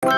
Hello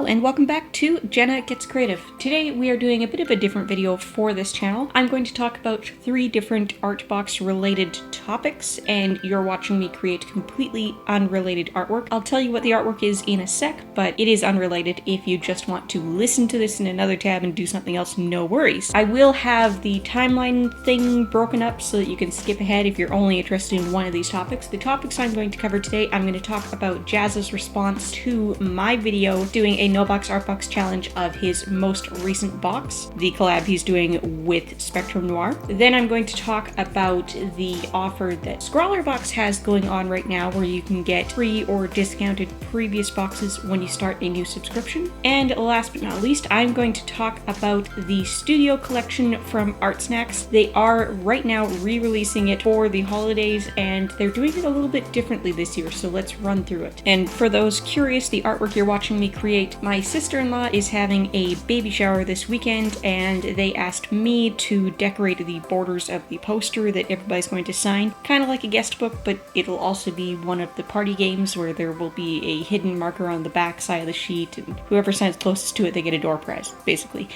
and welcome back to Jenna Gets Creative. Today we are doing a bit of a different video for this channel. I'm going to talk about 3 different Artbox related topics, and you're watching me create completely unrelated artwork. I'll tell you what the artwork is in a sec, but it is unrelated. If you just want to listen to this in another tab and do something else, no worries. I will have the timeline thing broken up so that you can skip ahead if you're only interested in one of these topics. The topics I'm going to cover today, I'm going to talk about Jazza's response to my video doing a no-box Artbox challenge of his most recent box, the collab he's doing with Spectrum Noir. Then I'm going to talk about the offer that ScrawlrBox has going on right now, where you can get free or discounted previous boxes when you start a new subscription. And last but not least, I'm going to talk about the studio collection from ArtSnacks. They are right now re-releasing it for the holidays, and they're doing it a little bit differently this year, so let's run through it. And for those curious, the artwork you're watching me create, my sister-in-law is having a baby shower this weekend, and they asked me to decorate the borders of the poster that everybody's going to sign, kind of like a guest book, but it'll also be one of the party games where there will be a hidden marker on the back side of the sheet, and whoever signs closest to it, they get a door prize, basically.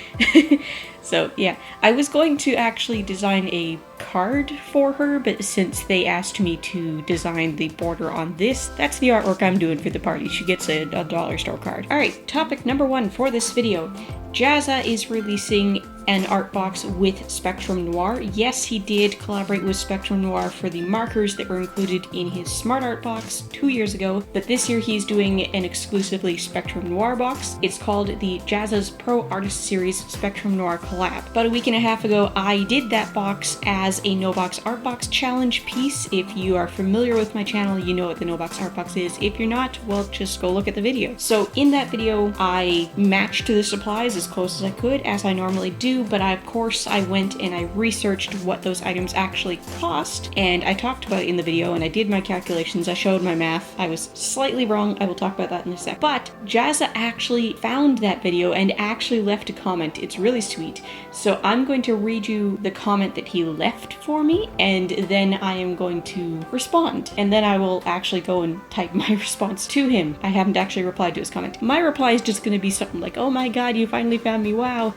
So yeah, I was going to actually design a card for her, but since they asked me to design the border on this, that's the artwork I'm doing for the party. She gets a dollar store card. Alright, topic number 1 for this video. Jazza is releasing an art box with Spectrum Noir. Yes, he did collaborate with Spectrum Noir for the markers that were included in his Smart Art box 2 years ago, but this year he's doing an exclusively Spectrum Noir box. It's called the Jazza's Pro Artist Series Spectrum Noir Collab. About a week and a half ago, I did that box as a no-box art box challenge piece. If you are familiar with my channel, you know what the no-box art box is. If you're not, well, just go look at the video. So in that video, I matched the supplies as close as I could, as I normally do, but of course I went and I researched what those items actually cost, and I talked about it in the video, and I did my calculations, I showed my math. I was slightly wrong, I will talk about that in a sec. But Jazza actually found that video and actually left a comment. It's really sweet. So I'm going to read you the comment that he left for me, and then I am going to respond, and then I will actually go and type my response to him. I haven't actually replied to his comment. My reply is just going to be something like, "Oh my god, you finally found me, wow."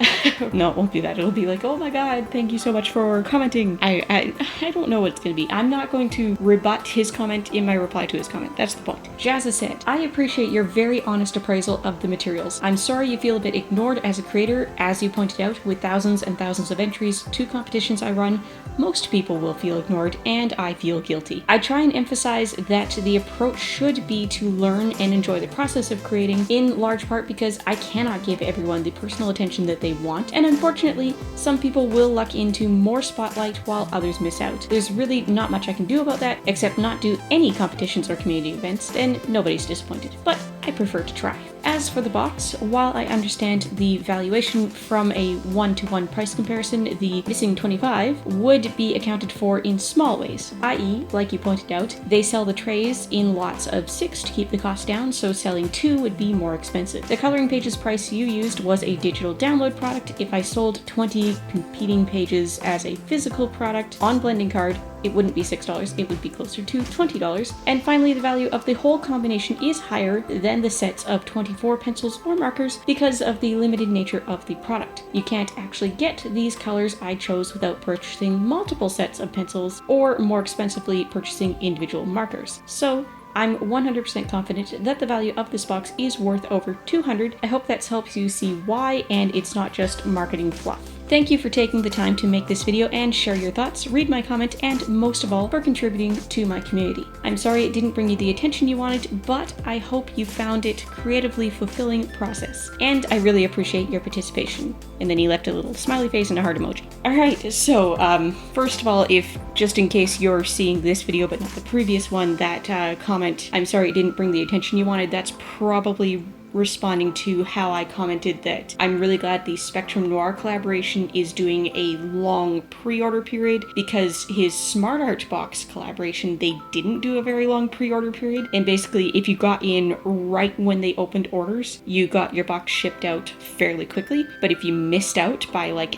No, it won't be that. It'll be like, "Oh my god, thank you so much for commenting." I don't know what it's going to be. I'm not going to rebut his comment in my reply to his comment. That's the point. Jazza said, "I appreciate your very honest appraisal of the materials. I'm sorry you feel a bit ignored as a creator. As you pointed out, with thousands and thousands of entries to competitions I run, most people will feel ignored, and I feel guilty. I try and emphasize that the approach should be to learn and enjoy the process of creating, in large part because I cannot give everyone the personal attention that they want, and unfortunately, some people will luck into more spotlight while others miss out. There's really not much I can do about that, except not do any competitions or community events, and nobody's disappointed. But I prefer to try." As for the box, while I understand the valuation from a 1-to-1 price comparison, the missing 25 would be accounted for in small ways, i.e., like you pointed out, they sell the trays in lots of 6 to keep the cost down, so selling 2 would be more expensive. The coloring pages price you used was a digital download product. If I sold 20 competing pages as a physical product on blending card, it wouldn't be $6, it would be closer to $20. And finally, the value of the whole combination is higher than the sets of 24 pencils or markers because of the limited nature of the product. You can't actually get these colors I chose without purchasing multiple sets of pencils or more expensively purchasing individual markers. So I'm 100% confident that the value of this box is worth over $200. I hope that helps you see why, and it's not just marketing fluff. Thank you for taking the time to make this video and share your thoughts, read my comment, and most of all, for contributing to my community. I'm sorry it didn't bring you the attention you wanted, but I hope you found it creatively fulfilling process. And I really appreciate your participation. And then he left a little smiley face and a heart emoji. Alright, so first of all, if just in case you're seeing this video but not the previous one, that comment, "I'm sorry it didn't bring the attention you wanted," that's probably responding to how I commented that I'm really glad the Spectrum Noir collaboration is doing a long pre-order period, because his Smart Art Box collaboration, they didn't do a very long pre-order period, and basically if you got in right when they opened orders, you got your box shipped out fairly quickly. But if you missed out by like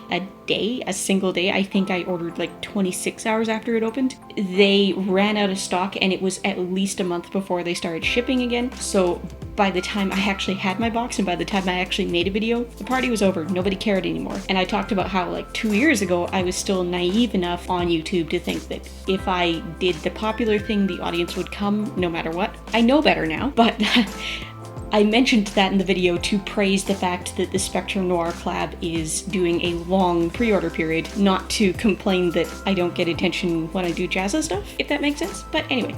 a single day, I think I ordered like 26 hours after it opened, they ran out of stock, and it was at least a month before they started shipping again. So by the time I actually had my box and by the time I actually made a video, the party was over. Nobody cared anymore. And I talked about how like 2 years ago, I was still naive enough on YouTube to think that if I did the popular thing, the audience would come no matter what. I know better now, but I mentioned that in the video to praise the fact that the Spectrum Noir collab is doing a long pre-order period, not to complain that I don't get attention when I do Jazza stuff, if that makes sense. But anyway,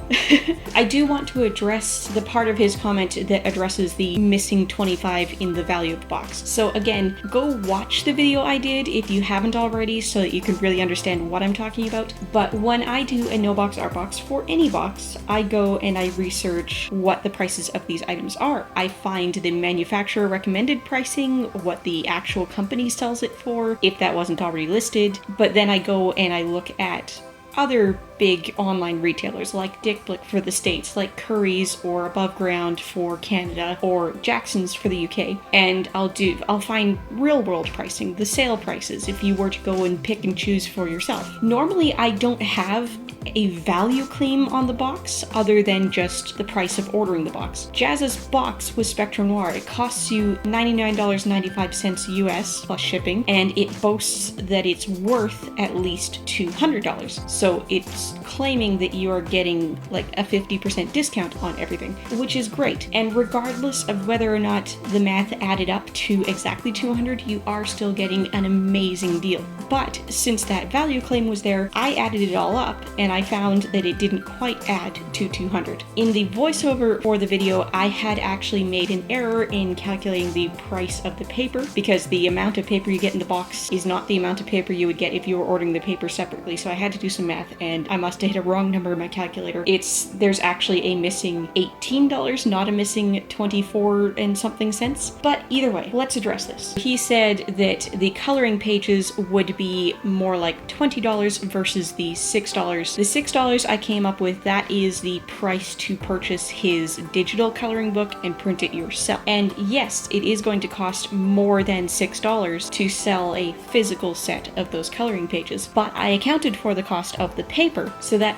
I do want to address the part of his comment that addresses the missing 25 in the value of the box. So again, go watch the video I did if you haven't already, so that you can really understand what I'm talking about. But when I do a no-box art box for any box, I go and I research what the prices of these items are. I find the manufacturer recommended pricing, what the actual company sells it for, if that wasn't already listed, but then I go and I look at other big online retailers like Dick Blick for the States, like Curry's or Above Ground for Canada, or Jackson's for the UK, and I'll find real world pricing, the sale prices, if you were to go and pick and choose for yourself. Normally I don't have a value claim on the box other than just the price of ordering the box. Jazza's box with Spectrum Noir, it costs you $99.95 US plus shipping, and it boasts that it's worth at least $200. So it's claiming that you are getting like a 50% discount on everything, which is great. And regardless of whether or not the math added up to exactly 200, you are still getting an amazing deal. But since that value claim was there, I added it all up and I found that it didn't quite add to 200. In the voiceover for the video, I had actually made an error in calculating the price of the paper, because the amount of paper you get in the box is not the amount of paper you would get if you were ordering the paper separately. So I had to do some math, and I must have hit a wrong number in my calculator. There's actually a missing $18, not a missing 24 and something cents. But either way, let's address this. He said that the coloring pages would be more like $20 versus the $6. The $6 I came up with, that is the price to purchase his digital coloring book and print it yourself. And yes, it is going to cost more than $6 to sell a physical set of those coloring pages, but I accounted for the cost of the paper, so that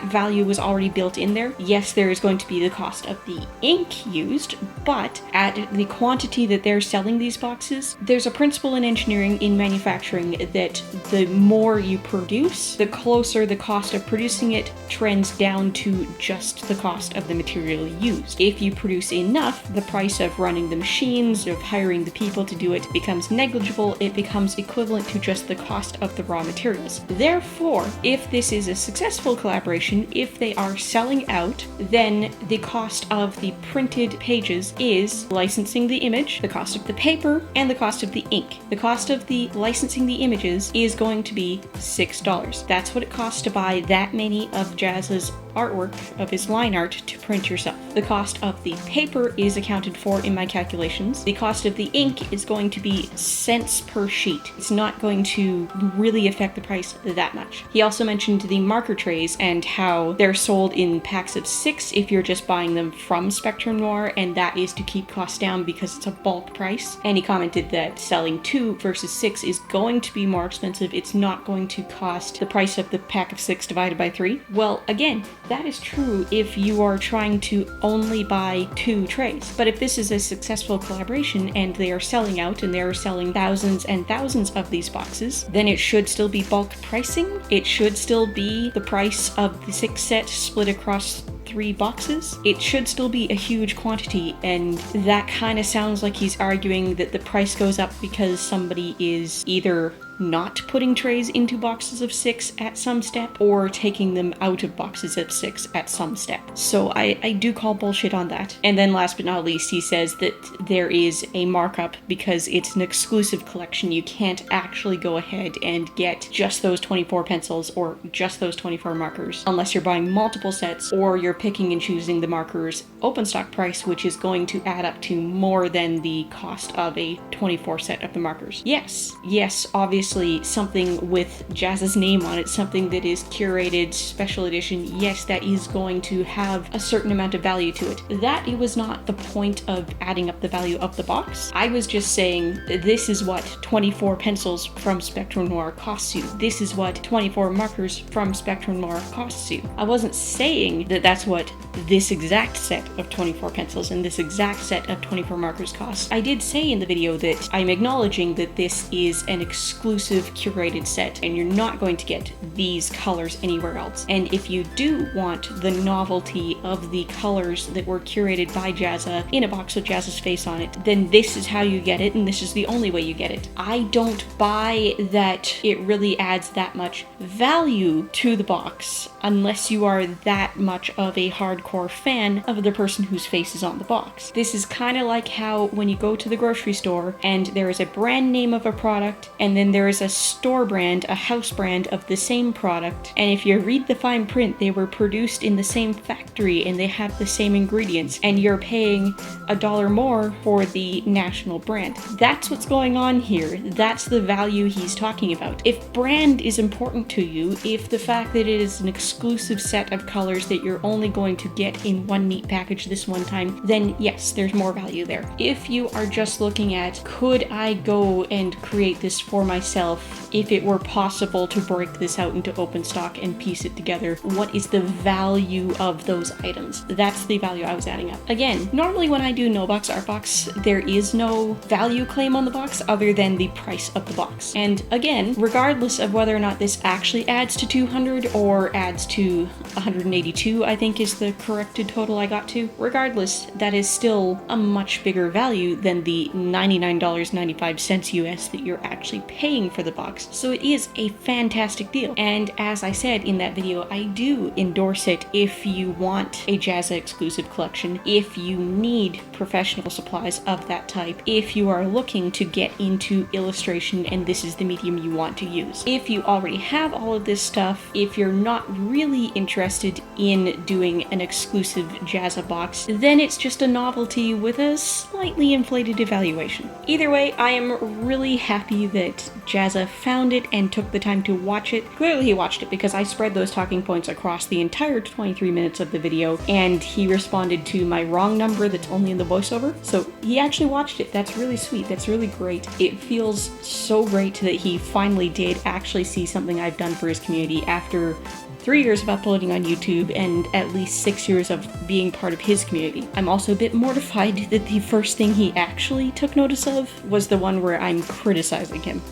value was already built in there. Yes, there is going to be the cost of the ink used, but at the quantity that they're selling these boxes, there's a principle in engineering, in manufacturing, that the more you produce, the closer the cost of producing it trends down to just the cost of the material used. If you produce enough, the price of running the machines, of hiring the people to do it, becomes negligible. It becomes equivalent to just the cost of the raw materials. Therefore, if this is a successful collaboration, if they are selling out, then the cost of the printed pages is licensing the image, the cost of the paper, and the cost of the ink. The cost of the licensing the images is going to be $6. That's what it costs to buy that many of Jazza's artwork, of his line art, to print yourself. The cost of the paper is accounted for in my calculations. The cost of the ink is going to be cents per sheet. It's not going to really affect the price that much. He also mentioned the marker trays and how they're sold in packs of 6 if you're just buying them from Spectrum Noir, and that is to keep costs down because it's a bulk price. And he commented that selling 2 versus 6 is going to be more expensive. It's not going to cost the price of the pack of 6 divided by 3. Well, again, that is true if you are trying to only buy 2 trays. But if this is a successful collaboration and they are selling out and they are selling thousands and thousands of these boxes, then it should still be bulk pricing. It should still be the price of the 6 set split across 3 boxes. It should still be a huge quantity, and that kind of sounds like he's arguing that the price goes up because somebody is either not putting trays into boxes of 6 at some step, or taking them out of boxes of 6 at some step. So I do call bullshit on that. And then last but not least, he says that there is a markup because it's an exclusive collection. You can't actually go ahead and get just those 24 pencils or just those 24 markers unless you're buying multiple sets, or you're picking and choosing the markers open stock price, which is going to add up to more than the cost of a 24 set of the markers. Yes, obviously something with Jazza's name on it, something that is curated, special edition, yes, that is going to have a certain amount of value to it. That it was not the point of adding up the value of the box. I was just saying this is what 24 pencils from Spectrum Noir costs you. This is what 24 markers from Spectrum Noir costs you. I wasn't saying that that's what this exact set of 24 pencils and this exact set of 24 markers costs. I did say in the video that I'm acknowledging that this is an exclusive curated set and you're not going to get these colors anywhere else. And if you do want the novelty of the colors that were curated by Jazza in a box with Jazza's face on it, then this is how you get it, and this is the only way you get it. I don't buy that it really adds that much value to the box unless you are that much of a hardcore fan of the person whose face is on the box. This is kind of like how when you go to the grocery store and there is a brand name of a product and then there is a store brand, a house brand of the same product, and if you read the fine print, they were produced in the same factory and they have the same ingredients, and you're paying $1 more for the national brand. That's what's going on here. That's the value he's talking about. If brand is important to you, if the fact that it is an exclusive set of colors that you're only going to get in one neat package this one time, then yes, there's more value there. If you are just looking at, could I go and create this for myself if it were possible to break this out into open stock and piece it together, what is the value of those items? That's the value I was adding up. Again, normally when I do no box art box, there is no value claim on the box other than the price of the box. And again, regardless of whether or not this actually adds to 200 or adds to 182, I think is the corrected total I got to. Regardless, that is still a much bigger value than the $99.95 US that you're actually paying for the box. So it is a fantastic deal. And as I said in that video, I do endorse it if you want a Jazza exclusive collection, if you need professional supplies of that type, if you are looking to get into illustration and this is the medium you want to use. If you already have all of this stuff, if you're not really interested in doing an exclusive Jazza box, then it's just a novelty with a slightly inflated evaluation. Either way, I am really happy that Jazza found it and took the time to watch it. Clearly he watched it because I spread those talking points across the entire 23 minutes of the video, and he responded to my wrong number that's only in the voiceover. So he actually watched it. That's really sweet. That's really great. It feels so great that he finally did actually see something I've done for his community after 3 years of uploading on YouTube and at least 6 years of being part of his community. I'm also a bit mortified that the first thing he actually took notice of was the one where I'm criticizing him.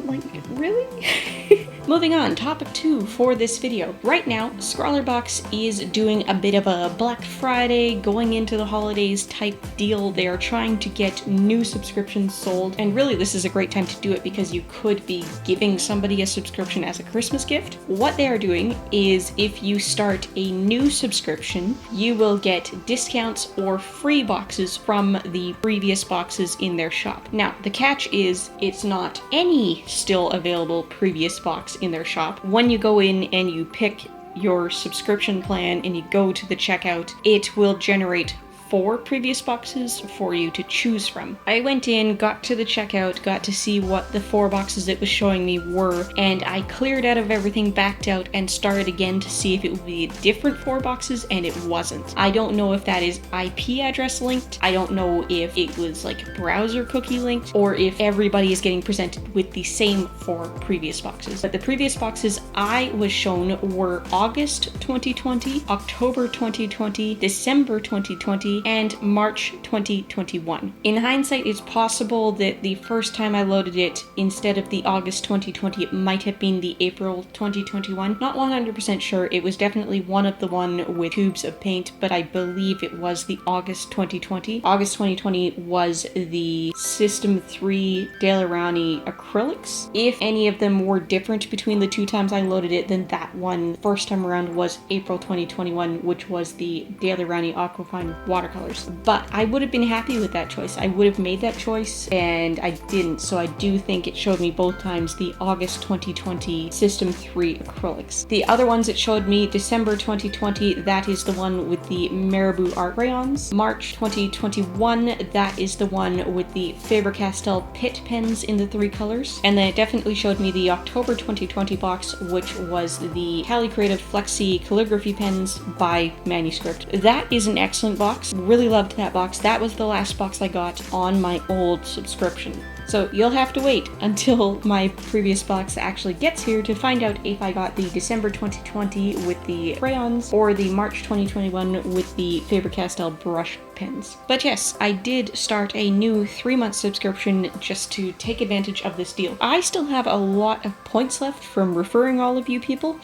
Like, really? Moving on, topic 2 for this video. Right now, ScrawlrBox is doing a bit of a Black Friday, going into the holidays type deal. They are trying to get new subscriptions sold, and really this is a great time to do it because you could be giving somebody a subscription as a Christmas gift. What they are doing is if you start a new subscription, you will get discounts or free boxes from the previous boxes in their shop. Now, the catch is it's not any still available previous box in their shop. When you go in and you pick your subscription plan and you go to the checkout, it will generate 4 previous boxes for you to choose from. I went in, got to the checkout, got to see what the 4 boxes it was showing me were, and I cleared out of everything, backed out, and started again to see if it would be different 4 boxes, and it wasn't. I don't know if that is IP address linked, I don't know if it was like browser cookie linked, or if everybody is getting presented with the same 4 previous boxes. But the previous boxes I was shown were August 2020, October 2020, December 2020, and March 2021. In hindsight, it's possible that the first time I loaded it, instead of the August 2020, it might have been the April 2021. Not 100% sure. It was definitely one of the one with tubes of paint, but I believe it was the August 2020. August 2020 was the System 3 Daler-Rowney acrylics. If any of them were different between the two times I loaded it, then that one first time around was April 2021, which was the Daler-Rowney Aquafine watercolors. But I would have been happy with that choice. I would have made that choice, and I didn't, so I do think it showed me both times the August 2020 System 3 acrylics. The other ones it showed me December 2020, that is the one with the Marabou art crayons. March 2021, that is the one with the Faber-Castell Pitt pens in the 3 colors. And then it definitely showed me the October 2020 box, which was the Cali Creative Flexi calligraphy pens by Manuscript. That is an excellent box. Really loved that box. That was the last box I got on my old subscription. So you'll have to wait until my previous box actually gets here to find out if I got the December 2020 with the crayons or the March 2021 with the Faber-Castell brush pens. But yes, I did start a new 3-month subscription just to take advantage of this deal. I still have a lot of points left from referring all of you people.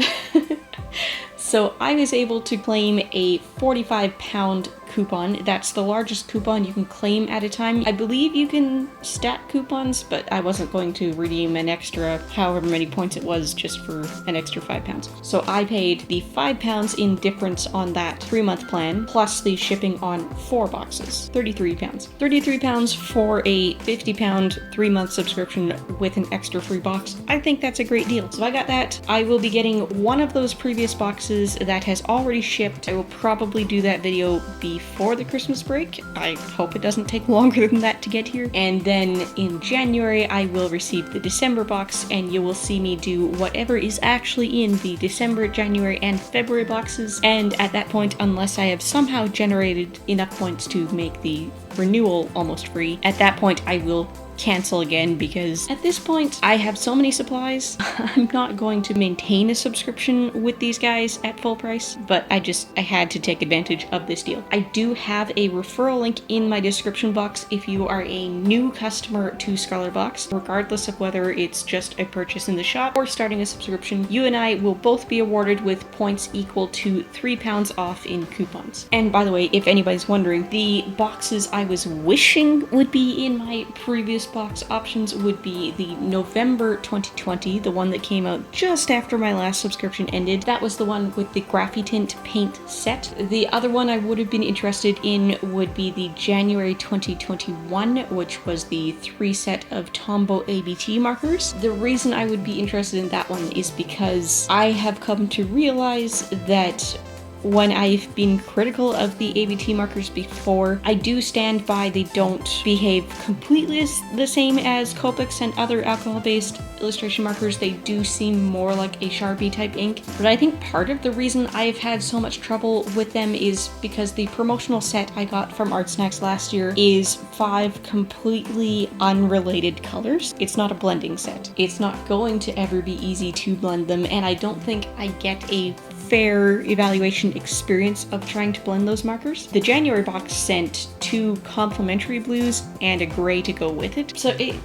So I was able to claim a 45-pound coupon. That's the largest coupon you can claim at a time. I believe you can stack coupons, but I wasn't going to redeem an extra however many points it was just for an extra 5 pounds. So I paid the 5 pounds in difference on that 3-month plan, plus the shipping on 4 boxes. 33 pounds. 33 pounds for a 50-pound 3-month subscription with an extra free box. I think that's a great deal. So I got that. I will be getting one of those previous boxes that has already shipped. I will probably do that video before the Christmas break. I hope it doesn't take longer than that to get here. And then in January, I will receive the December box, and you will see me do whatever is actually in the December, January, and February boxes. And at that point, unless I have somehow generated enough points to make the renewal almost free, at that point I will cancel again, because at this point I have so many supplies. I'm not going to maintain a subscription with these guys at full price, but I had to take advantage of this deal. I do have a referral link in my description box if you are a new customer to ScrawlrBox. Regardless of whether it's just a purchase in the shop or starting a subscription, you and I will both be awarded with points equal to 3 pounds off in coupons. And by the way, if anybody's wondering, the boxes I was wishing would be in my previous box options would be the November 2020, the one that came out just after my last subscription ended. That was the one with the Graphitint paint set. The other one I would have been interested in would be the January 2021, which was the 3 set of Tombow ABT markers. The reason I would be interested in that one is because I have come to realize that when I've been critical of the ABT markers before, I do stand by they don't behave completely the same as Copics and other alcohol-based illustration markers. They do seem more like a Sharpie type ink, but I think part of the reason I've had so much trouble with them is because the promotional set I got from ArtSnacks last year is 5 completely unrelated colors. It's not a blending set. It's not going to ever be easy to blend them, and I don't think I get a fair evaluation experience of trying to blend those markers. The January box sent 2 complementary blues and a gray to go with it. So it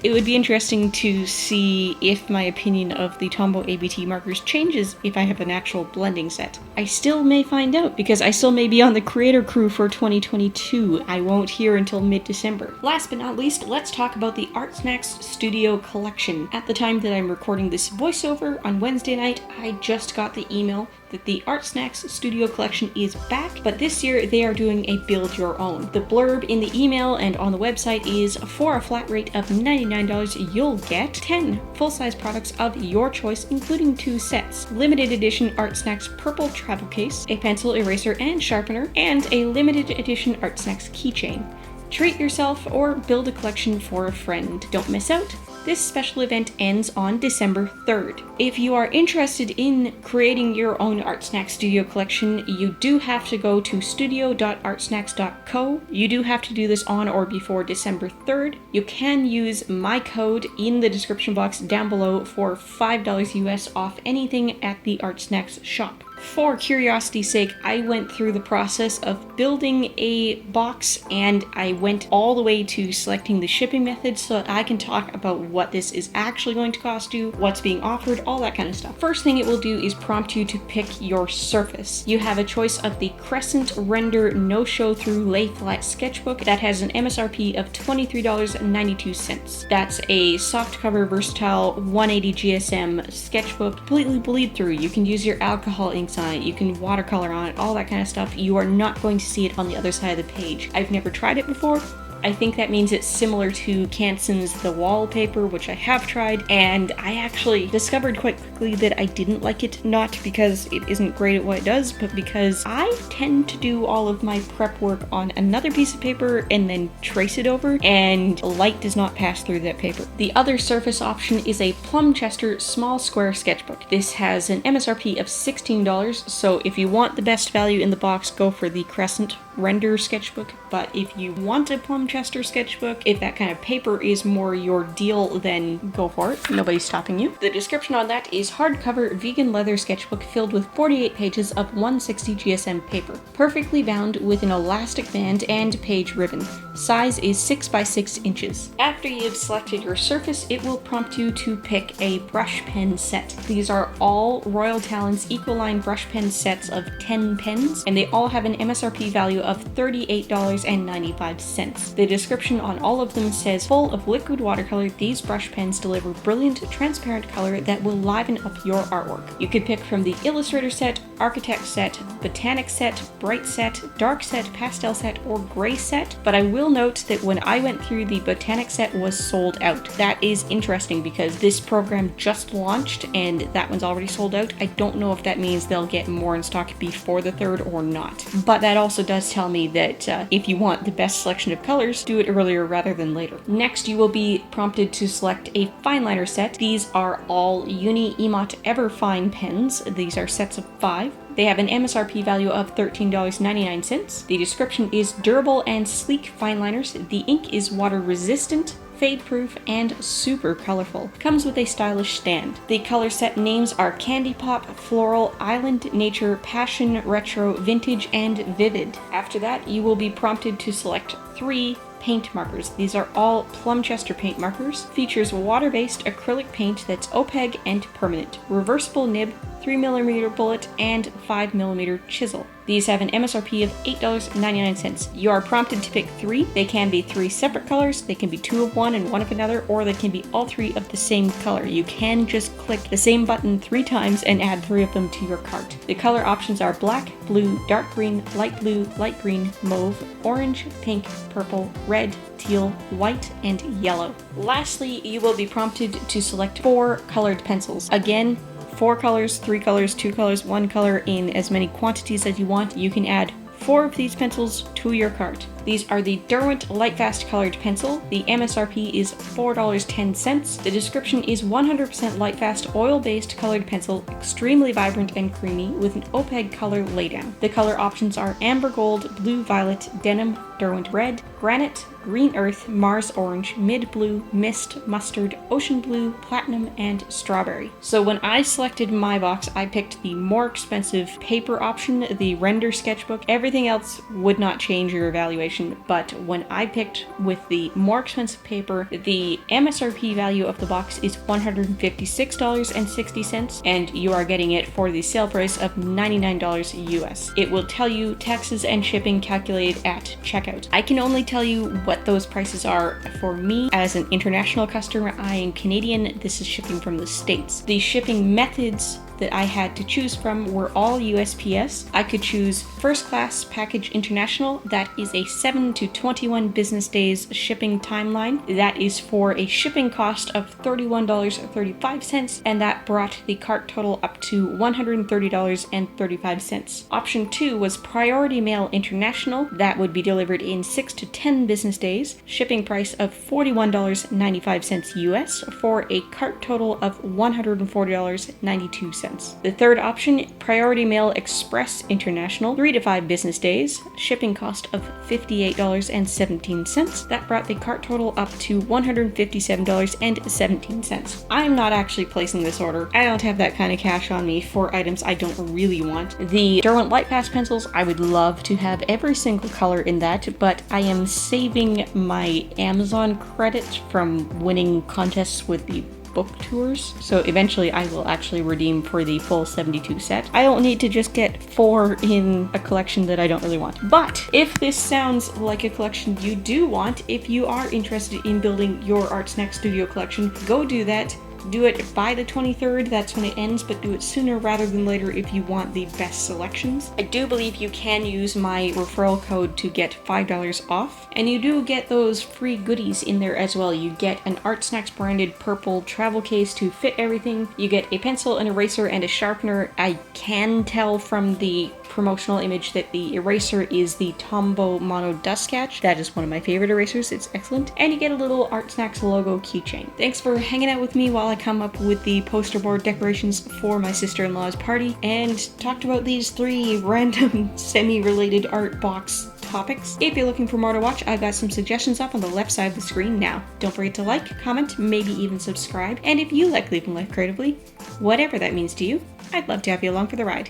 would be interesting to see if my opinion of the Tombow ABT markers changes if I have an actual blending set. I still may find out, because I still may be on the creator crew for 2022. I won't hear until mid-December. Last but not least, let's talk about the ArtSnacks Studio Collection. At the time that I'm recording this voiceover on Wednesday night, I just got the email that the ArtSnacks Studio Collection is back, but this year they are doing a build your own. The blurb in the email and on the website is, for a flat rate of $99, you'll get 10 full-size products of your choice, including 2 sets. Limited edition ArtSnacks purple travel case, a pencil eraser and sharpener, and a limited edition ArtSnacks keychain. Treat yourself or build a collection for a friend. Don't miss out. This special event ends on December 3rd. If you are interested in creating your own ArtSnacks Studio Collection, you do have to go to studio.artsnacks.co. You do have to do this on or before December 3rd. You can use my code in the description box down below for $5 US off anything at the ArtSnacks shop. For curiosity's sake, I went through the process of building a box and I went all the way to selecting the shipping method so that I can talk about what this is actually going to cost you, what's being offered, all that kind of stuff. First thing it will do is prompt you to pick your surface. You have a choice of the Crescent Render No Show Through Lay Flat Sketchbook that has an MSRP of $23.92. That's a softcover versatile 180 GSM sketchbook, completely bleed through. You can use your alcohol inks on it, you can watercolor on it, all that kind of stuff. You are not going to see it on the other side of the page. I've never tried it before. I think that means it's similar to Canson's The Wallpaper, which I have tried, and I actually discovered quite quickly that I didn't like it, not because it isn't great at what it does, but because I tend to do all of my prep work on another piece of paper and then trace it over, and light does not pass through that paper. The other surface option is a Plum Small Square Sketchbook. This has an MSRP of $16, so if you want the best value in the box, go for the Crescent Render Sketchbook, but if you want a Plum sketchbook, if that kind of paper is more your deal, then go for it. Nobody's stopping you. The description on that is hardcover vegan leather sketchbook filled with 48 pages of 160 GSM paper, perfectly bound with an elastic band and page ribbon. Size is 6 by 6 inches. After you've selected your surface, it will prompt you to pick a brush pen set. These are all Royal Talens Ecoline brush pen sets of 10 pens, and they all have an MSRP value of $38.95. The description on all of them says, full of liquid watercolor, these brush pens deliver brilliant, transparent color that will liven up your artwork. You could pick from the Illustrator set, Architect set, Botanic set, Bright set, Dark set, Pastel set, or Gray set, but I will note that when I went through, the Botanic set was sold out. That is interesting because this program just launched and that one's already sold out. I don't know if that means they'll get more in stock before the 3rd or not, but that also does tell me that if you want the best selection of colors, do it earlier rather than later. Next, you will be prompted to select a fine liner set. These are all Uni Emot Everfine pens. These are sets of 5. They have an MSRP value of $13.99. The description is durable and sleek fine liners. The ink is water resistant, fade proof, and super colorful. Comes with a stylish stand. The color set names are Candy Pop, Floral, Island, Nature, Passion, Retro, Vintage, and Vivid. After that, you will be prompted to select 3 paint markers. These are all Plum paint markers. Features water-based acrylic paint that's opaque and permanent. Reversible nib, 3mm bullet, and 5mm chisel. These have an MSRP of $8.99. You are prompted to pick 3. They can be 3 separate colors, they can be 2 of one and 1 of another, or they can be all 3 of the same color. You can just click the same button 3 times and add 3 of them to your cart. The color options are black, blue, dark green, light blue, light green, mauve, orange, pink, purple, red, teal, white, and yellow. Lastly, you will be prompted to select 4 colored pencils. Again, 4 colors, 3 colors, 2 colors, 1 color in as many quantities as you want. You can add 4 of these pencils to your cart. These are the Derwent Lightfast colored pencil. The MSRP is $4.10. The description is 100% Lightfast oil-based colored pencil, extremely vibrant and creamy with an opaque color laydown. The color options are amber gold, blue violet, denim, Derwent red, granite, green earth, Mars orange, mid blue, mist, mustard, ocean blue, platinum, and strawberry. So when I selected my box, I picked the more expensive paper option, the Render Sketchbook. Everything else would not change your evaluation, but when I picked with the more expensive paper, the MSRP value of the box is $156.60, and you are getting it for the sale price of $99 US. It will tell you taxes and shipping calculated at checkout. I can only tell you what those prices are for me as an international customer. I am Canadian. This is shipping from the States. The shipping methods that I had to choose from were all USPS. I could choose first class package international. That is a 7 to 21 business days shipping timeline. That is for a shipping cost of $31.35, and that brought the cart total up to $130.35. Option 2 was priority mail international. That would be delivered in 6 to 10 business days. Shipping price of $41.95 US for a cart total of $140.92. cents. The third option, Priority Mail Express International, 3 to 5 business days, shipping cost of $58.17. That brought the cart total up to $157.17. I'm not actually placing this order. I don't have that kind of cash on me for items I don't really want. The Derwent Lightfast pencils, I would love to have every single color in that, but I am saving my Amazon credits from winning contests with the book tours, so eventually I will actually redeem for the full 72 set. I don't need to just get 4 in a collection that I don't really want. But if this sounds like a collection you do want, if you are interested in building your ArtSnacks Studio collection, go do that. Do it by the 23rd, that's when it ends, but do it sooner rather than later if you want the best selections. I do believe you can use my referral code to get $5 off, and you do get those free goodies in there as well. You get an ArtSnacks branded purple travel case to fit everything, you get a pencil, an eraser, and a sharpener. I can tell from the promotional image that the eraser is the Tombow Mono Dust Sketch. That is one of my favorite erasers, it's excellent. And you get a little ArtSnacks logo keychain. Thanks for hanging out with me while I come up with the poster board decorations for my sister-in-law's party and talked about these 3 random semi-related art box topics. If you're looking for more to watch, I've got some suggestions up on the left side of the screen now. Don't forget to like, comment, maybe even subscribe, and if you like living life creatively, whatever that means to you, I'd love to have you along for the ride.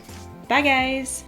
Bye guys!